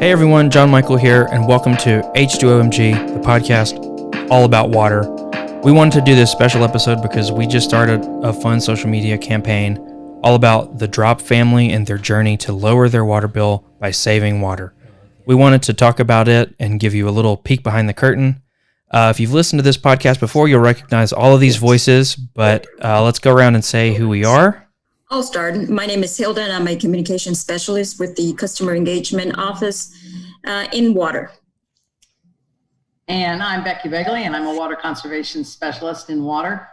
Hey everyone, John Michael here, and welcome to H2OMG, the podcast all about water. We wanted to do this special episode because we just started a fun social media campaign all about the Drop family and their journey to lower their water bill by saving water. We wanted to talk about it and give you a little peek behind the curtain. If you've listened to this podcast before, you'll recognize all of these voices, but let's go around and say who we are. I'll start. My name is Hilda, and I'm a communication specialist with the Customer Engagement Office in water. And I'm Becky Begley, and I'm a water conservation specialist in water.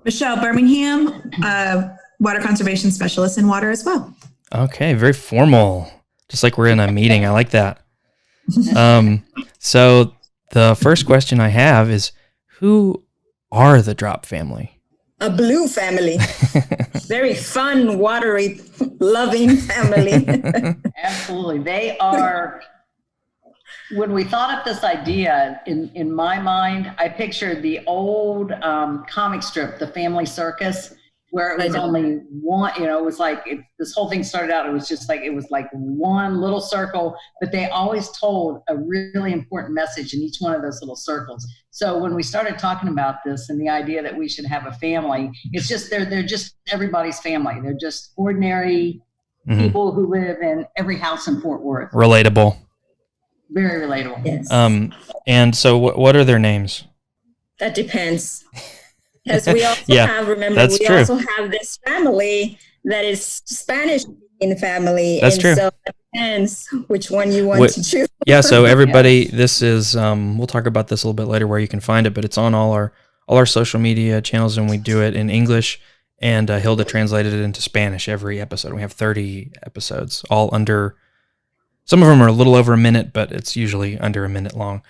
Michelle Birmingham, water conservation specialist in water as well. Okay, very formal, just like we're in a meeting. I like that. So the first question I have is, who are the Drop family? A blue family. Very fun, watery, loving family. Absolutely. They are, when we thought of this idea, in my mind, I pictured the old comic strip, The Family Circus, where it was only one, it was like, this whole thing started out, it was like one little circle, but they always told a really important message in each one of those little circles. So when we started talking about this and the idea that we should have a family, it's just, they're just everybody's family. They're just ordinary people who live in every house in Fort Worth. Relatable. Very relatable. Yes. And so what are their names? That depends. Because we also also have this family that is Spanish-speaking family. That's true. So it depends which one you want to choose. Yeah, so everybody, this is, we'll talk about this a little bit later where you can find it, but it's on all our social media channels, and we do it in English, and Hilda translated it into Spanish every episode. We have 30 episodes, all under, some of them are a little over a minute, but it's usually under a minute long.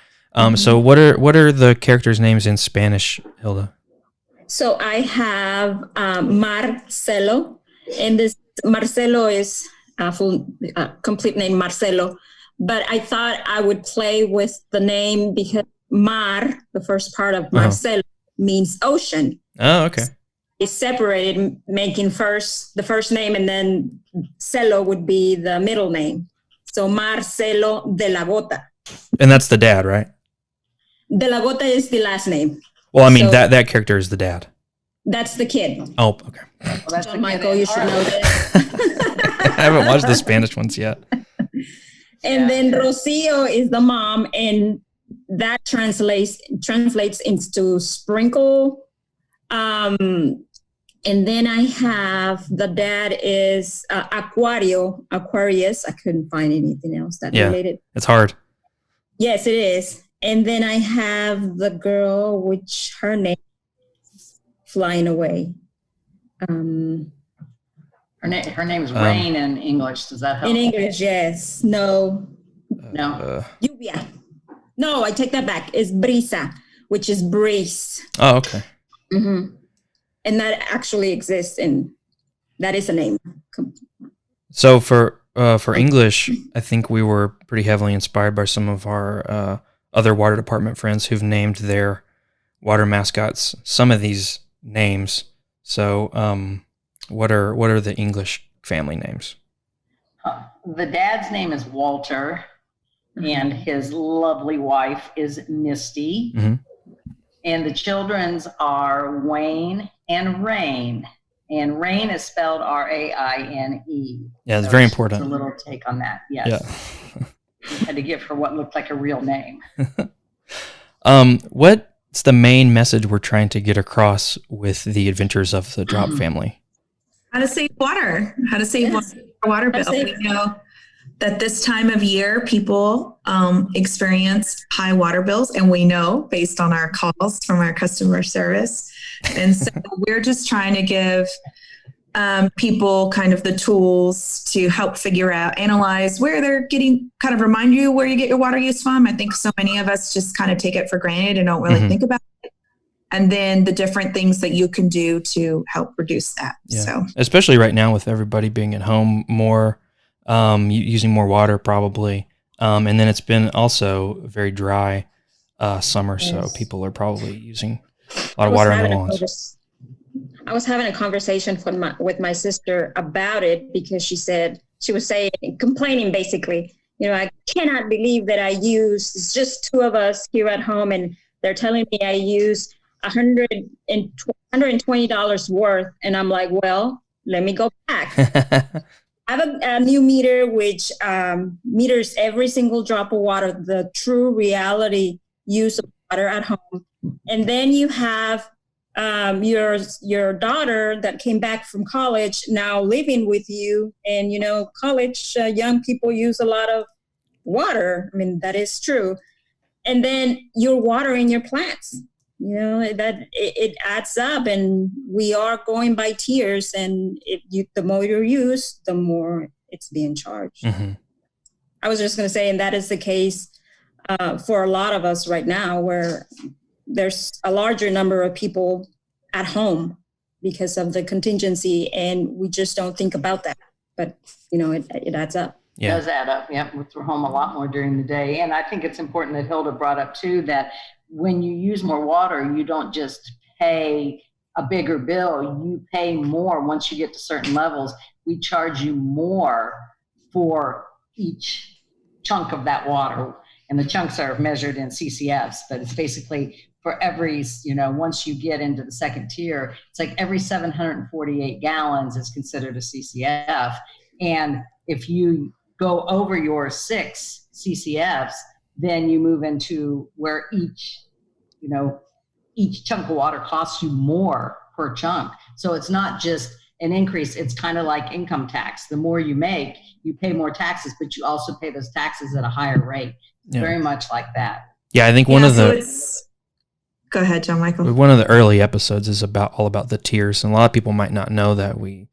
So what are the characters' names in Spanish, Hilda? So I have Marcelo, and this Marcelo is full complete name Marcelo, but I thought I would play with the name because Mar, the first part of Marcelo, means ocean. Oh, okay. So it's separated, making the first name, and then Celo would be the middle name. So Marcelo de la Bota. And that's the dad, right? De la Bota is the last name. Well, I mean, that character is the dad. That's the kid. Oh, okay. Well, John Michael, you should know that. I haven't watched the Spanish ones yet. And then Rocio is the mom, and that translates into sprinkle. And then I have the dad is Aquarius. I couldn't find anything else that related. It's hard. Yes, it is. And then I have the girl, which her name is Flying Away. Her name is Rain in English. Does that help? In English, yes. No. Lluvia. No, I take that back. It's Brisa, which is breeze. Oh, okay. Mm-hmm. And that actually exists, and that is a name. So for English, I think we were pretty heavily inspired by some of our other water department friends who've named their water mascots some of these names. So what are the English family names? The dad's name is Walter, and his lovely wife is Misty. Mm-hmm. And the children's are Wayne and Rain. And Rain is spelled R-A-I-N-E. Yeah, it's very important. A little take on that, yes. Yeah. Had to give her what looked like a real name. What's the main message we're trying to get across with the adventures of the Drop family? How to save water. How to save water bill. We know that this time of year, people experience high water bills, and we know based on our calls from our customer service. And so we're just trying to give people kind of the tools to help figure out, analyze where they're getting, kind of remind you where you get your water use from. I think so many of us just kind of take it for granted and don't really think about it. And then the different things that you can do to help reduce that. Yeah. So especially right now with everybody being at home more, using more water probably. And then it's been also a very dry summer, so people are probably using a lot of water on the lawns. I was having a conversation with my sister about it because she was complaining basically I cannot believe that it's just two of us here at home, and they're telling me I use $120 worth. And I'm like, well, let me go back. I have a new meter which meters every single drop of water, the true reality use of water at home. And then you have your daughter that came back from college now living with you. And, college young people use a lot of water. I mean, that is true. And then you're watering your plants. That it adds up, and we are going by tiers, and the more you use, the more it's being charged. Mm-hmm. I was just going to say, and that is the case for a lot of us right now, where there's a larger number of people at home because of the contingency, and we just don't think about that. But, it adds up. Yeah. It does add up. Yeah, we're home a lot more during the day. And I think it's important that Hilda brought up, too, that when you use more water, you don't just pay a bigger bill. You pay more once you get to certain levels. We charge you more for each chunk of that water. And the chunks are measured in CCFs, but it's basically for every, once you get into the second tier, it's like every 748 gallons is considered a CCF. And if you go over your 6 CCFs, then you move into where each chunk of water costs you more per chunk. So it's not just an increase. It's kind of like income tax. The more you make, you pay more taxes, but you also pay those taxes at a higher rate. Yeah. Very much like that. Yeah, I think go ahead, John Michael. One of the early episodes is all about the tiers, and a lot of people might not know that we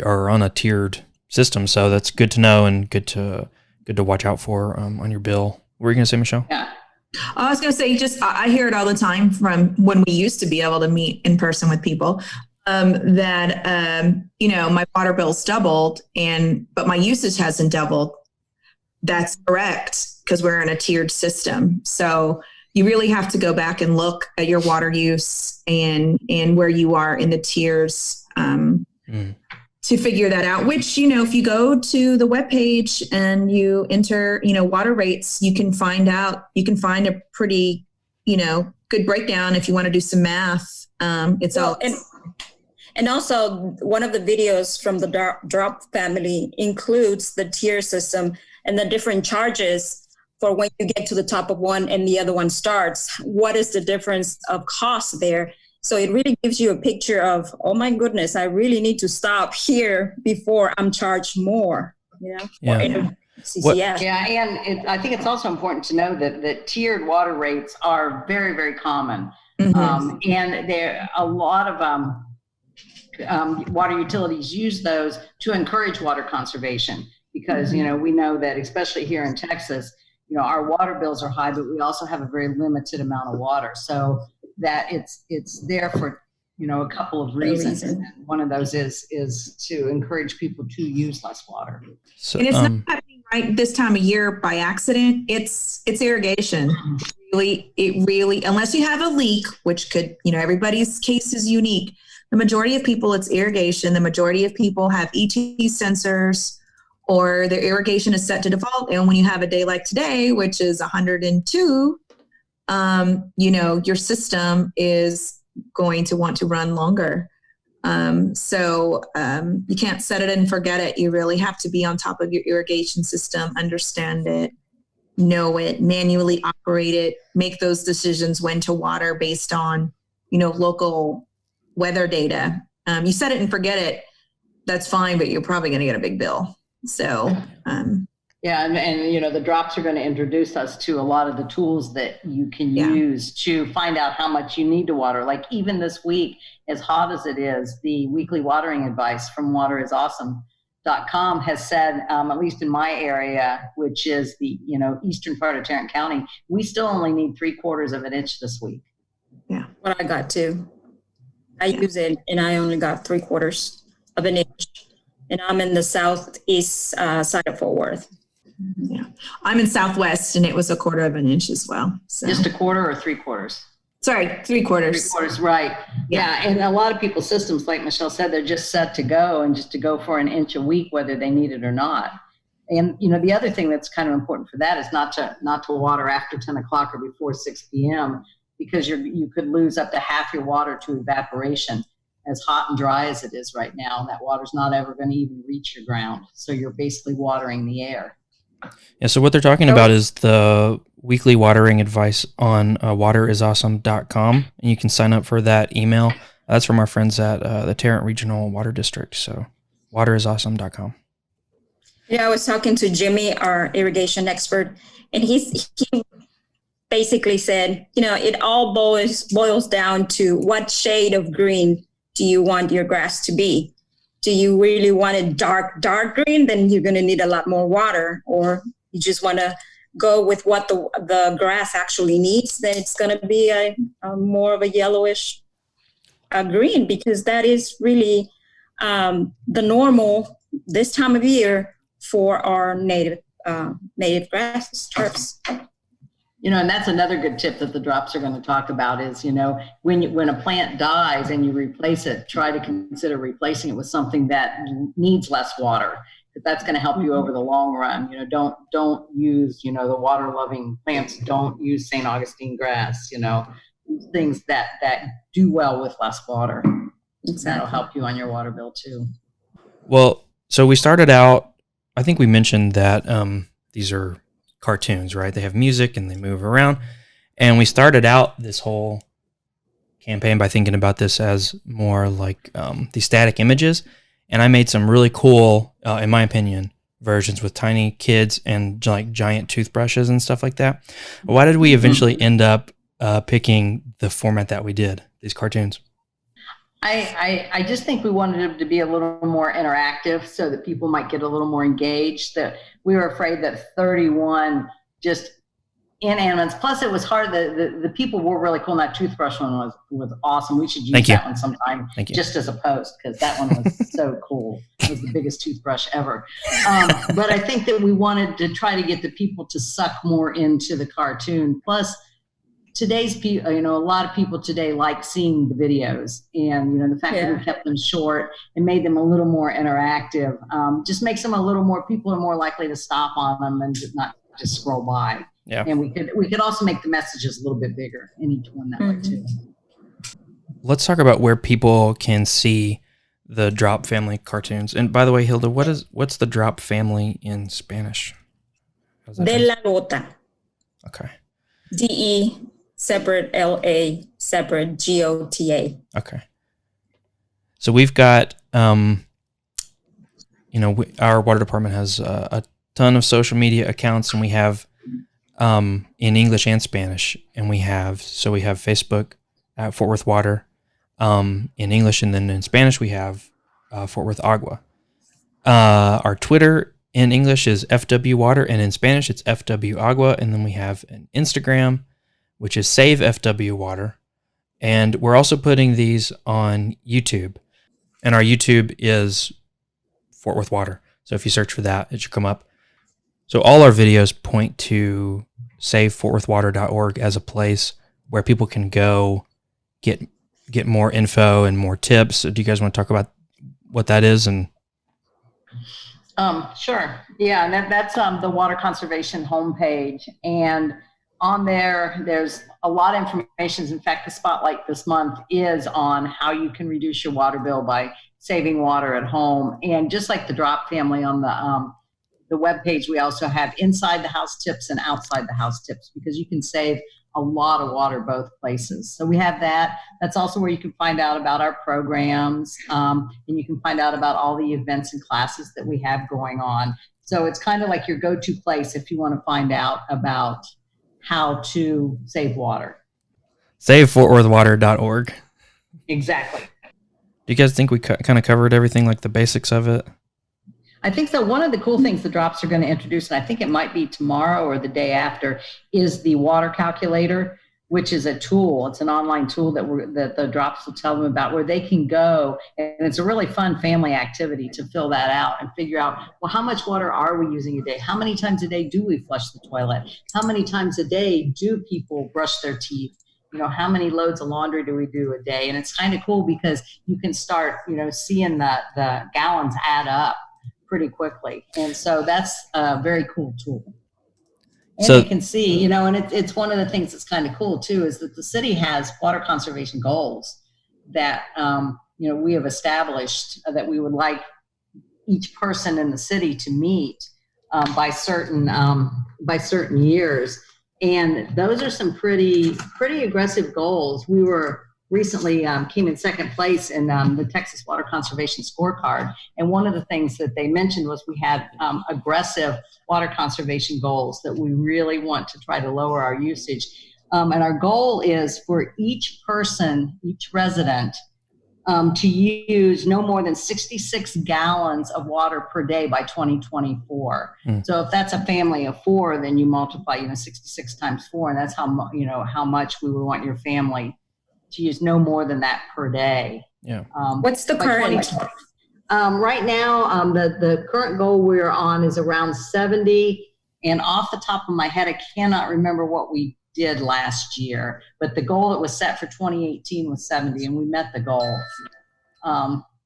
are on a tiered system. So that's good to know and good to watch out for on your bill. What were you going to say, Michelle? Yeah. I was going to say, I hear it all the time from when we used to be able to meet in person with people, that, my water bill's doubled but my usage hasn't doubled. That's correct, because we're in a tiered system. So you really have to go back and look at your water use and where you are in the tiers, to figure that out, which, if you go to the webpage and you enter, water rates, you can find a pretty, good breakdown if you want to do some math. And also one of the videos from the Drop family includes the tier system and the different charges for when you get to the top of one and the other one starts. What is the difference of cost there? So it really gives you a picture of, oh my goodness, I really need to stop here before I'm charged more, Yeah. CCF. Yeah, and I think it's also important to know that tiered water rates are very, very common. Mm-hmm. And there a lot of water utilities use those to encourage water conservation because, mm-hmm. We know that especially here in Texas, our water bills are high, but we also have a very limited amount of water. So that it's there for, a couple of reasons. And one of those is to encourage people to use less water. So, and it's not happening right this time of year by accident. It's irrigation. It really, unless you have a leak, which could, everybody's case is unique. The majority of people, it's irrigation. The majority of people have ET sensors or their irrigation is set to default. And when you have a day like today, which is 102, your system is going to want to run longer. So you can't set it and forget it. You really have to be on top of your irrigation system, understand it, know it, manually operate it, make those decisions when to water based on, local weather data. You set it and forget it, that's fine, but you're probably going to get a big bill. So, yeah, and the drops are going to introduce us to a lot of the tools that you can use to find out how much you need to water. Like even this week, as hot as it is, the weekly watering advice from waterisawesome.com has said, at least in my area, which is the eastern part of Tarrant County, we still only need 3/4 of an inch this week. Yeah, what I got too. I use it, and I only got 3/4 of an inch, and I'm in the southeast side of Fort Worth. Yeah, I'm in Southwest, and it was 1/4 of an inch as well. So. Just 1/4 or 3/4? Sorry, 3/4. 3/4, right? Yeah, and a lot of people's systems, like Michelle said, they're just set to go and just to go for an inch a week, whether they need it or not. And, the other thing that's kind of important for that is not to water after 10 o'clock or before 6 p.m. because you could lose up to half your water to evaporation. As hot and dry as it is right now, that water's not ever going to even reach your ground. So you're basically watering the air. Yeah, so what they're talking about is the weekly watering advice on waterisawesome.com, and you can sign up for that email. That's from our friends at the Tarrant Regional Water District, so waterisawesome.com. Yeah, I was talking to Jimmy, our irrigation expert, and he basically said, it all boils down to what shade of green do you want your grass to be? Do you really want it dark green? Then you're going to need a lot more water. Or you just want to go with what the grass actually needs, then it's going to be a more of a yellowish green, because that is really the normal this time of year for our native grasses, turfs. And that's another good tip that the drops are going to talk about is, when a plant dies and you replace it, try to consider replacing it with something that needs less water. Because that's going to help you over the long run. Don't use, the water loving plants. Don't use St. Augustine grass, things that do well with less water. Exactly. That'll help you on your water bill too. Well, so we started out, I think we mentioned that these are cartoons, right? They have music and they move around. And we started out this whole campaign by thinking about this as more like these static images. And I made some really cool, in my opinion, versions with tiny kids and like giant toothbrushes and stuff like that. But why did we eventually end up picking the format that we did, these cartoons? I just think we wanted it to be a little more interactive so that people might get a little more engaged. That we were afraid that 31 just inanimates. Plus, it was hard. The people were really cool. And that toothbrush one was awesome. We should use that one sometime just as a post, because that one was so cool. It was the biggest toothbrush ever. But I think that we wanted to try to get the people to suck more into the cartoon. Plus, today's people, a lot of people today like seeing the videos, and the fact that we kept them short and made them a little more interactive just makes them a little more. People are more likely to stop on them and not just scroll by. Yeah. And we could also make the messages a little bit bigger in each one that way too. Let's talk about where people can see the Drop family cartoons. And by the way, Hilda, what's the Drop family in Spanish? De la gota. Okay. DE separate, LA separate, GOTA. Okay. So we've got, our water department has a ton of social media accounts, and we have in English and Spanish, and we have Facebook at Fort Worth Water in English, and then in Spanish we have Fort Worth Agua. Our Twitter in English is FW Water, and in Spanish it's FW Agua, and then we have an Instagram, which is Save FW Water, and we're also putting these on YouTube, and our YouTube is Fort Worth Water. So if you search for that, it should come up. So all our videos point to savefortworthwater.org as a place where people can go get more info and more tips. Do you guys want to talk about what that is? And sure. Yeah, and that's the water conservation homepage, and on there's a lot of information. In fact, the spotlight this month is on how you can reduce your water bill by saving water at home. And just like the Drop family on the webpage, we also have inside the house tips and outside the house tips, because you can save a lot of water both places. So we have that. That's also where you can find out about our programs, and you can find out about all the events and classes that we have going on. So it's kind of like your go-to place if you want to find out about how to save water. SaveFortWorthWater.org. Exactly. Do you guys think we kind of covered everything, like the basics of it? I think so. One of the cool things the Drops are going to introduce, and I think it might be tomorrow or the day after, is the water calculator, which is a tool. It's an online tool that the Drops will tell them about, where they can go, and it's a really fun family activity to fill that out and figure out, well, how much water are we using a day? How many times a day do we flush the toilet? How many times a day do people brush their teeth? How many loads of laundry do we do a day? And it's kind of cool because you can start, seeing the gallons add up pretty quickly. And so that's a very cool tool. And So- you can see, and it's one of the things that's kind of cool too, is that the city has water conservation goals that, we have established that we would like each person in the city to meet by certain years. And those are some pretty aggressive goals. We were recently came in second place in the Texas Water Conservation Scorecard. And one of the things that they mentioned was we had aggressive water conservation goals that we really want to try to lower our usage. And our goal is for each person, each resident, to use no more than 66 gallons of water per day by 2024. So if that's a family of 4, then you multiply, 66 times 4, and that's how much we would want your family to use no more than that per day. Yeah. What's the current? Right now, the current goal we're on is around 70. And off the top of my head, I cannot remember what we did last year, but the goal that was set for 2018 was 70, and we met the goal.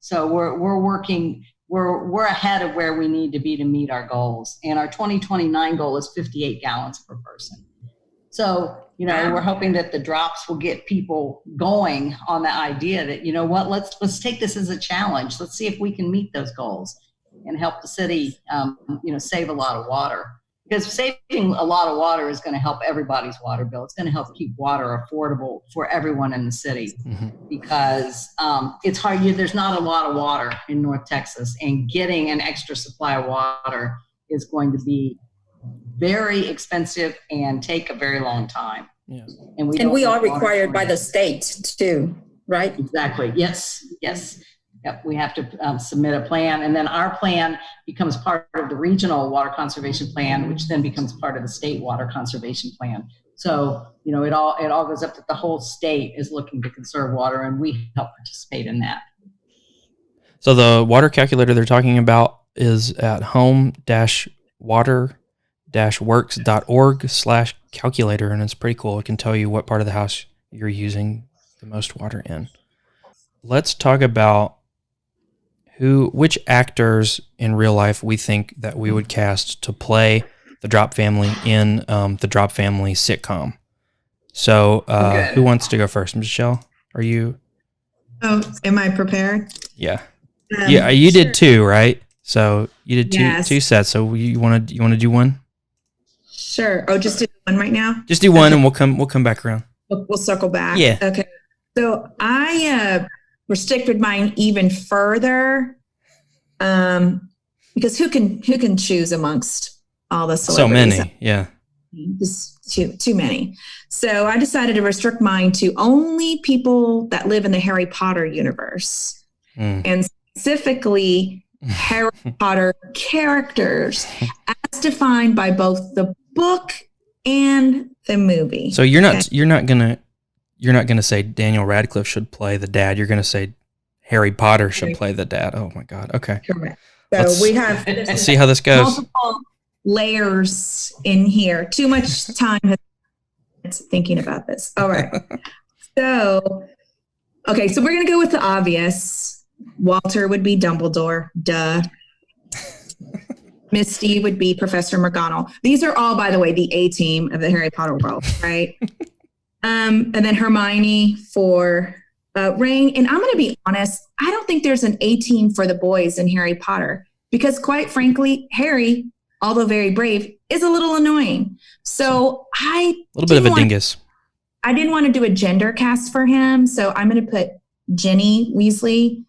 So we're working. We're ahead of where we need to be to meet our goals. And our 2029 goal is 58 gallons per person. So, we're hoping that the drops will get people going on the idea that, let's take this as a challenge. Let's see if we can meet those goals and help the city, save a lot of water. Because saving a lot of water is going to help everybody's water bill. It's going to help keep water affordable for everyone in the city. Because it's hard. There's not a lot of water in North Texas, and getting an extra supply of water is going to be very expensive and take a very long time. Yeah. And we are required by the state too, right? Exactly. Yes. Yep. We have to submit a plan, and then our plan becomes part of the regional water conservation plan, which then becomes part of the state water conservation plan. So, it all goes up that the whole state is looking to conserve water, and we help participate in that. So the water calculator they're talking about is at home-water-works.org/calculator, and it's pretty cool. It can tell you what part of the house you're using the most water in. Let's talk about which actors in real life we think that we would cast to play the Drop family in the Drop family sitcom. So who wants to go first? Michelle, are you? Oh, am I prepared? Yeah. Yeah, you sure. did 2, right? So you did Yes. two sets. So you want to do one? Sure. Oh, just do one right now? Just do one, and we'll come back around. We'll circle back. Yeah. Okay. So I restricted mine even further, because who can choose amongst all the celebrities? So many, yeah. Just too many. So I decided to restrict mine to only people that live in the Harry Potter universe, and specifically Harry Potter characters as defined by both the book and the movie. So you're not gonna say Daniel Radcliffe should play the dad. You're gonna say Harry Potter should play the dad. Oh my God. Okay. Correct. So we have Let's see how this goes. multiple layers in here. Too much time thinking about this. All right. So we're gonna go with the obvious. Walter would be Dumbledore. Duh. Misty would be Professor McGonagall. These are all, by the way, the A team of the Harry Potter world, right? And then Hermione for Rain. And I'm going to be honest, I don't think there's an A team for the boys in Harry Potter because, quite frankly, Harry, although very brave, is a little annoying. So a little bit of a dingus. I didn't want to do a gender cast for him, so I'm going to put Ginny Weasley.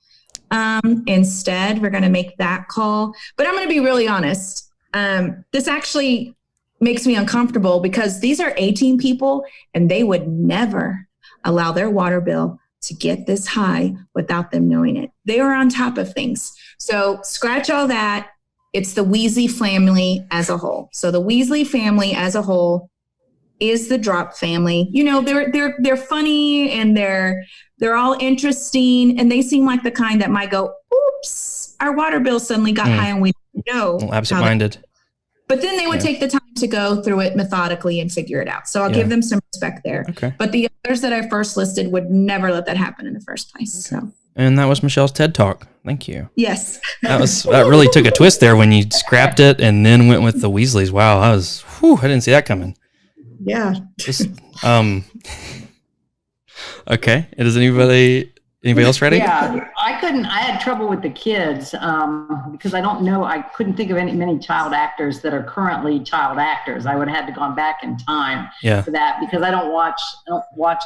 Instead, we're going to make that call. But I'm going to be really honest. This actually makes me uncomfortable because these are A-team people and they would never allow their water bill to get this high without them knowing it. They are on top of things. So scratch all that. It's the Weasley family as a whole. So the Weasley family as a whole is the Drop family. They're funny and they're all interesting, and they seem like the kind that might go, oops, our water bill suddenly got high and we didn't know. Absent-minded. But then they would take the time to go through it methodically and figure it out. So I'll give them some respect there. Okay. But the others that I first listed would never let that happen in the first place. Okay. So. And that was Michelle's TED Talk. Thank you. Yes. That really took a twist there when you scrapped it and then went with the Weasleys. Wow, I didn't see that coming. Yeah. Okay. Does anybody else ready? Yeah, I had trouble with the kids because I couldn't think of many child actors that are currently child actors. I would have had to gone back in time for that because I don't watch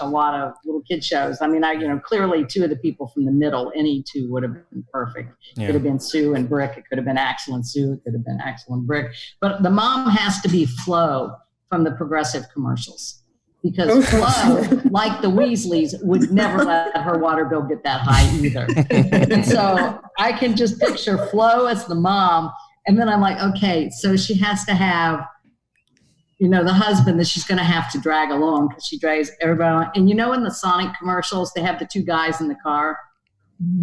a lot of little kid shows. I mean, clearly two of the people from the middle, any two would have been perfect. It could have been Sue and Brick. It could have been Axel and Sue. It could have been Axel and Brick. But the mom has to be Flo from the Progressive commercials. Because Flo, like the Weasleys, would never let her water bill get that high either. And so I can just picture Flo as the mom. And then I'm like, okay, so she has to have, the husband that she's going to have to drag along because she drags everybody along. And in the Sonic commercials, they have the two guys in the car.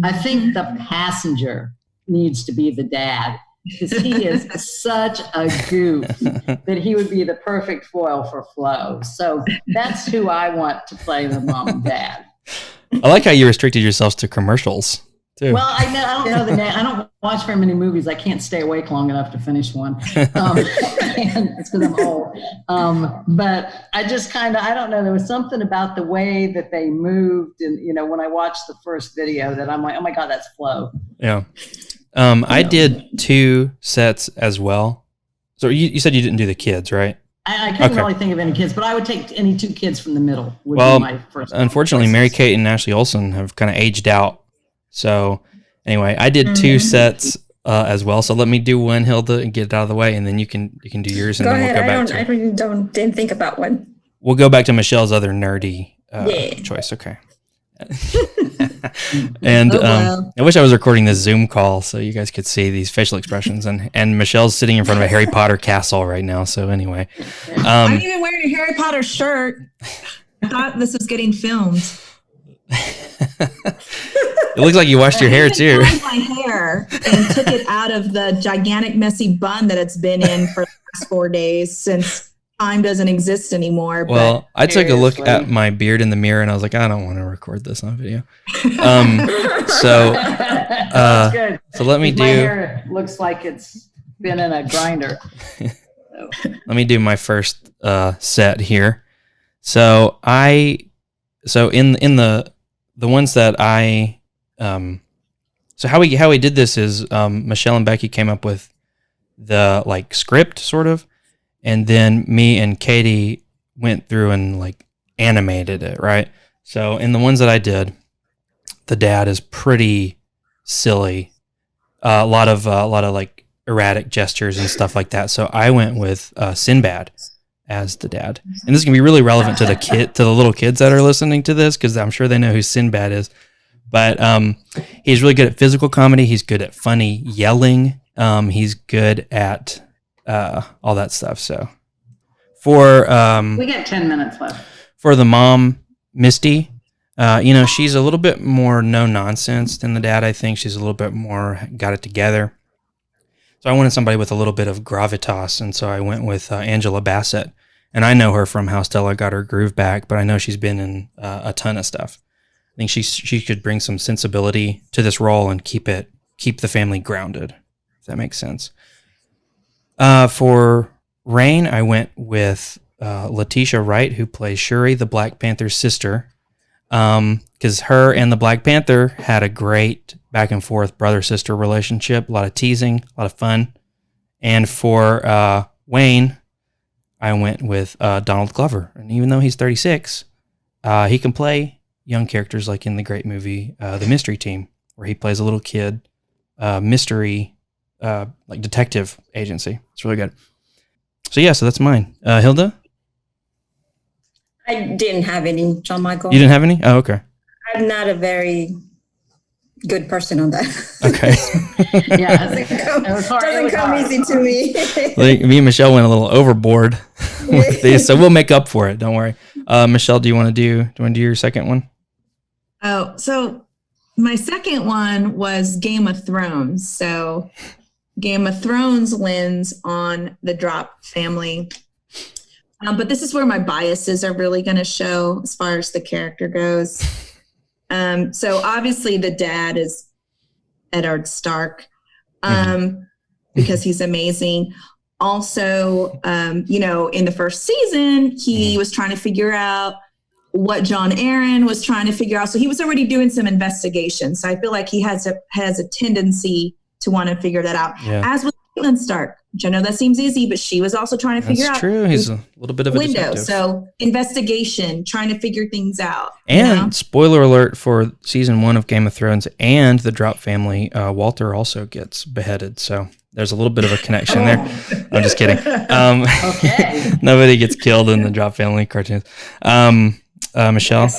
I think the passenger needs to be the dad. Because he is such a goof that he would be the perfect foil for Flo. So that's who I want to play the mom and dad. I like how you restricted yourselves to commercials, too. Well, I don't know the name. I don't watch very many movies. I can't stay awake long enough to finish one. And it's because I'm old. But I just I don't know. There was something about the way that they moved. And, when I watched the first video that I'm like, oh, my God, that's Flo. Yeah. I did 2 sets as well. So you said you didn't do the kids, right? I couldn't really think of any kids, but I would take any 2 kids from the middle. Would be my first. Unfortunately, Mary-Kate and Ashley Olsen have kind of aged out. So anyway, I did 2 sets as well. So let me do one, Hilda, and get it out of the way, and then you can do yours, and go then ahead. we'll go back to. I really didn't think about one. We'll go back to Michelle's other nerdy choice. Okay. And I wish I was recording this Zoom call so you guys could see these facial expressions, and Michelle's sitting in front of a Harry Potter castle right now. So anyway, I'm even wearing a Harry Potter shirt. I thought this was getting filmed. It looks like you washed your hair too. I my hair and took it out of the gigantic messy bun that it's been in for the last 4 days since time doesn't exist anymore. Well, I took a look at my beard in the mirror and I was like, I don't want to record this on video. So that's good. So let me my hair looks like it's been in a grinder. Let me do my first set here. So in the ones that I so how we did this is Michelle and Becky came up with the script sort of. And then me and Katie went through and animated it, right? So in the ones that I did, the dad is pretty silly, a lot of erratic gestures and stuff like that. So I went with Sinbad as the dad, and this is gonna be really relevant to the little kids that are listening to this because I'm sure they know who Sinbad is. But he's really good at physical comedy. He's good at funny yelling. He's good at all that stuff. So for we got 10 minutes left. For the mom, Misty, she's a little bit more no nonsense than the dad. I think she's a little bit more got it together. So I wanted somebody with a little bit of gravitas, and so I went with Angela Bassett. And I know her from How Stella Got Her Groove Back, but I know she's been in a ton of stuff. I think she could bring some sensibility to this role and keep the family grounded, if that makes sense. For Rain, I went with Letitia Wright, who plays Shuri, the Black Panther's sister, because her and the Black Panther had a great back and forth brother-sister relationship, a lot of teasing, a lot of fun. And for Wayne, I went with Donald Glover. And even though he's 36, he can play young characters like in the great movie The Mystery Team, where he plays a little kid, mystery detective agency. It's really good. So that's mine. Hilda? I didn't have any, John Michael. You didn't have any? Oh, okay. I'm not a very good person on that. Okay. Yeah, it was hard. Doesn't come easy to me. Me and Michelle went a little overboard with these, so we'll make up for it. Don't worry. Michelle, do you want to do your second one? Oh, so my second one was Game of Thrones. So Game of Thrones lens on the Drop family. But this is where my biases are really going to show as far as the character goes. So obviously the dad is Eddard Stark because he's amazing. Also, you know, in the first season, he was trying to figure out what John Aaron was trying to figure out. So he was already doing some investigation. So I feel like he has a tendency to want to figure that out. Yeah. As with Caitlin Stark, which I know that seems easy, but she was also trying to figure out. That's true. He's a little bit of a detective. So investigation, trying to figure things out. And spoiler alert for season 1 of Game of Thrones and the Drop family, Walter also gets beheaded. So there's a little bit of a connection there. I'm just kidding. Okay. Nobody gets killed in the Drop family cartoons. Michelle?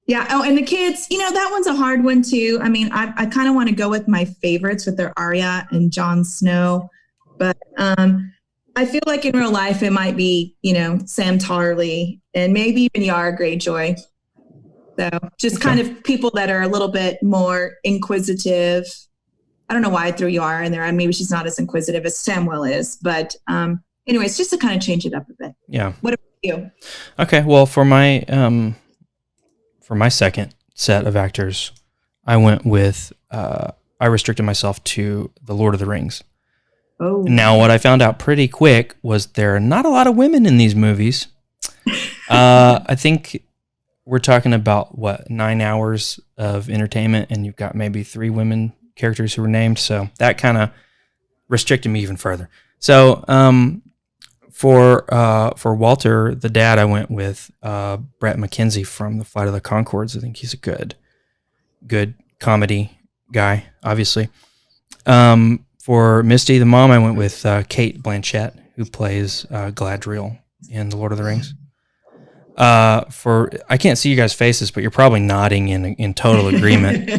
Yeah. Oh, and the kids, you know, that one's a hard one too. I mean, I kind of want to go with my favorites with their Arya and Jon Snow, but I feel like in real life it might be, you know, Sam Tarly and maybe even Yara Greyjoy. So just kind of people that are a little bit more inquisitive. I don't know why I threw Yara in there, and maybe she's not as inquisitive as Samuel is, but anyways, just to kind of change it up a bit. Yeah. What about you? Okay. Well, for my second set of actors, I went with, I restricted myself to The Lord of the Rings. Oh. Now, what I found out pretty quick was there are not a lot of women in these movies. I think we're talking about, 9 hours of entertainment, and you've got maybe 3 women characters who were named. So that kind of restricted me even further. So for Walter, the dad, I went with Brett McKenzie from The Flight of the Conchords. I think he's a good comedy guy, obviously. For Misty, the mom, I went with Kate Blanchett, who plays Galadriel in The Lord of the Rings. I can't see you guys' faces, but you're probably nodding in total agreement.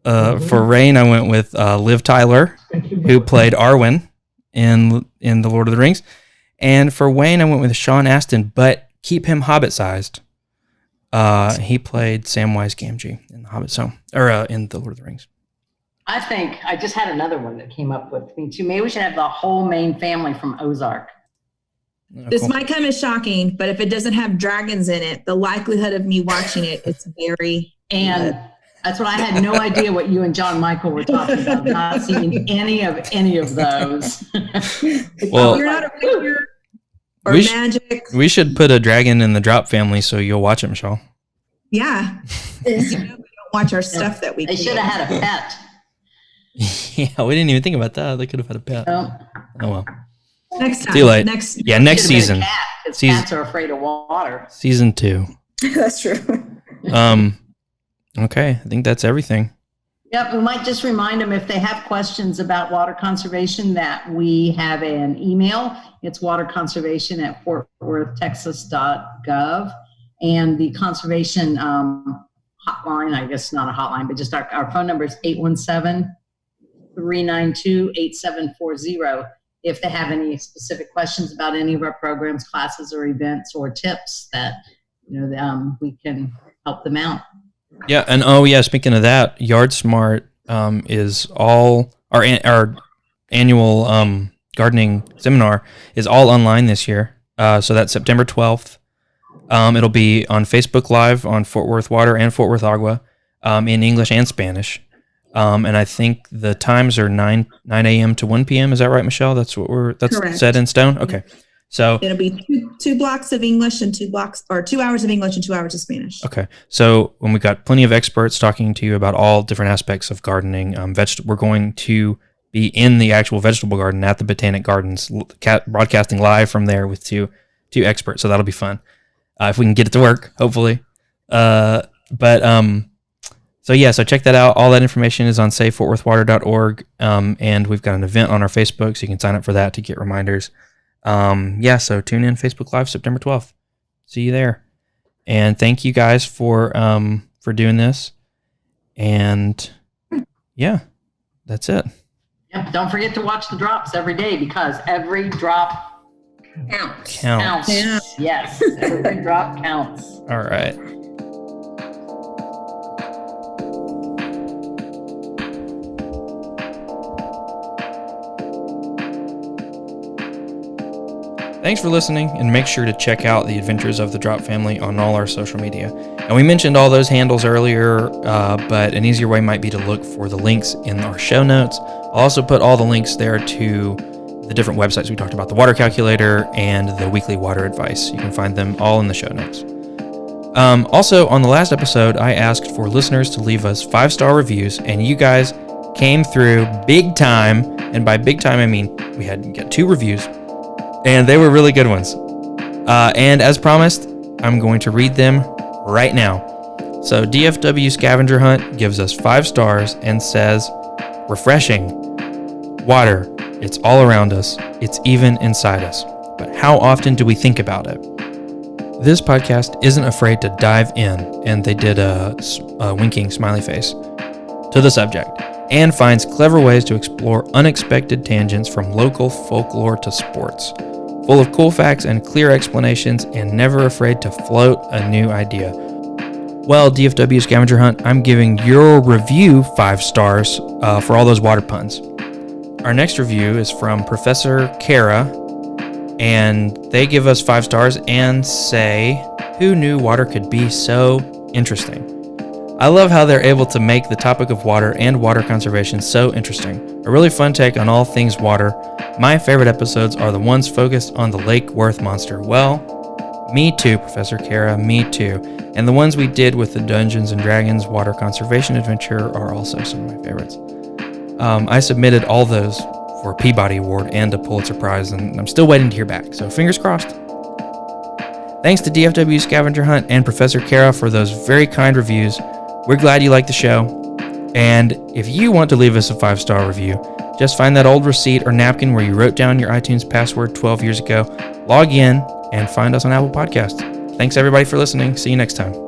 For Rain, I went with Liv Tyler, who played Arwen in The Lord of the Rings. And for Wayne, I went with Sean Astin, but keep him Hobbit-sized. He played Samwise Gamgee in The Hobbit, in The Lord of the Rings. I think I just had another one that came up with me too. Maybe we should have the whole main family from Ozark. Oh, this cool. might come as shocking, but if it doesn't have dragons in it, the likelihood of me watching it's very. And that's what I had no idea what you and John Michael were talking about. Not seeing any of those. Well, you're not a wizard or magic. We should put a dragon in the Drop family so you'll watch it, Michelle. Yeah. We don't watch our stuff that we. They should have had a pet. Yeah, we didn't even think about that. They could have had a pet. Oh well. Next time. Too late. Next season. Cats are afraid of water. Season 2. That's true. Okay, I think that's everything. Yep, we might just remind them if they have questions about water conservation that we have an email. It's waterconservation@fortworthtexas.gov. And the conservation hotline, I guess not a hotline, but just our phone number is 817-392-8740. If they have any specific questions about any of our programs, classes, or events, or tips that we can help them out. Yeah, and speaking of that, Yard Smart is all our annual gardening seminar is all online this year. So that's September 12th. It'll be on Facebook Live on Fort Worth Water and Fort Worth Agua in English and Spanish. And I think the times are 9 a.m. to 1 p.m. Is that right, Michelle? That's Correct. Set in stone? Okay. So it'll be two blocks of English and 2 hours of English and 2 hours of Spanish. Okay. So when we got plenty of experts talking to you about all different aspects of gardening, we're going to be in the actual vegetable garden at the Botanic Gardens, broadcasting live from there with two experts. So that'll be fun. If we can get it to work, hopefully. So check that out. All that information is on savefortworthwater.org. And we've got an event on our Facebook, so you can sign up for that to get reminders. So tune in Facebook Live September 12th. See you there. And thank you guys for doing this. And yeah, that's it. Yep. Don't forget to watch the drops every day because every drop counts. Yeah. Yes. Every drop counts. All right. Thanks for listening, and make sure to check out the Adventures of the Drop Family on all our social media. And we mentioned all those handles earlier, but an easier way might be to look for the links in our show notes. I'll also put all the links there to the different websites we talked about, the water calculator and the weekly water advice. You can find them all in the show notes. Also, on the last episode, I asked for listeners to leave us 5-star reviews, and you guys came through big time. And by big time, I mean we had to get 2 reviews, and they were really good ones. And as promised, I'm going to read them right now. So DFW Scavenger Hunt gives us 5 stars and says, refreshing. Water, it's all around us. It's even inside us. But how often do we think about it? This podcast isn't afraid to dive in, and they did a winking smiley face, to the subject, and finds clever ways to explore unexpected tangents from local folklore to sports. Full of cool facts and clear explanations, and never afraid to float a new idea. Well, DFW Scavenger Hunt, I'm giving your review 5 stars for all those water puns. Our next review is from Professor Kara, and they give us 5 stars and say, who knew water could be so interesting? I love how they're able to make the topic of water and water conservation so interesting. A really fun take on all things water. My favorite episodes are the ones focused on the Lake Worth monster. Well, me too, Professor Kara, me too. And the ones we did with the Dungeons & Dragons water conservation adventure are also some of my favorites. I submitted all those for a Peabody Award and a Pulitzer Prize, and I'm still waiting to hear back, so fingers crossed. Thanks to DFW Scavenger Hunt and Professor Kara for those very kind reviews. We're glad you like the show, and if you want to leave us a 5-star review, just find that old receipt or napkin where you wrote down your iTunes password 12 years ago, log in, and find us on Apple Podcasts. Thanks everybody for listening. See you next time.